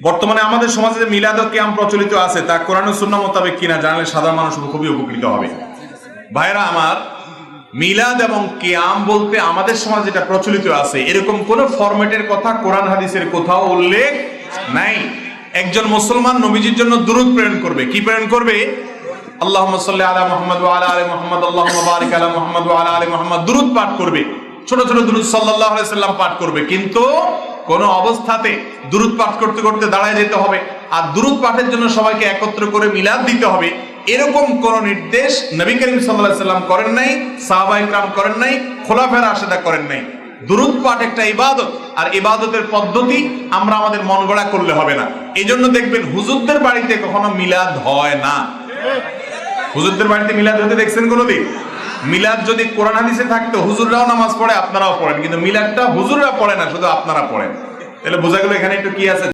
বর্তমানে আমাদের সমাজে যে মিলাদ ও কিয়াম প্রচলিত আছে তা কোরআন ও সুন্নাহ মোতাবেক কিনা জানলে সাধারণ মানুষ খুবই উপকৃত হবে। ভাইরা আমার, মিলাদ এবং কিয়াম বলতে আমাদের সমাজে যেটা প্রচলিত আছে এরকম কোন ফরম্যাটের কথা কোরআন হাদিসের কোথাও উল্লেখ নাই। একজন মুসলমান নবীজির জন্য দুরূদ প্রেরণ করবে। কি প্রেরণ করবে? আল্লাহুম্মা সাল্লি আলা মুহাম্মাদ ওয়া আলা আলি মুহাম্মাদ, আল্লাহুম্মা বারিক আলা মুহাম্মাদ ওয়া আলা আলি মুহাম্মাদ, দুরূদ পাঠ করবে। ছোট ছোট দুরূদ সাল্লাল্লাহু আলাইহি সাল্লাম পাঠ করবে। কিন্তু কোন অবস্থাতে দুরূদ পাঠ করতে করতে দাঁড়ায় যেতে হবে আর দুরূদ পাঠের জন্য সবাইকে একত্র করে মিলাদ দিতে হবে, এরকম কোন নির্দেশ নবী করিম সাল্লাল্লাহু আলাইহি সাল্লাম করেন নাই, সাহাবায়ে কেরাম করেন নাই, খোলাফায়ে রাশেদা করেন নাই। দুরূদ পাঠ একটা ইবাদত, আর ইবাদতের পদ্ধতি আমরা আমাদের মন গড়া করলে হবে না। এই জন্য দেখবেন হুজুরদের বাড়িতে কখনো মিলাদ হয় না। হুজুরদের বাড়িতে মিলাদ হতে দেখছেন কোনোদিন? মিলাদ যদি কোরআন হাদিসে থাকতো হুজুররাও নামাজ পড়ে, আপনারাও পড়েন, কিন্তু মিলাদটা হুজুররা পড়ে না, শুধু আপনারা পড়েন। তাহলে বোঝা গেল এখানে একটু কি আছে।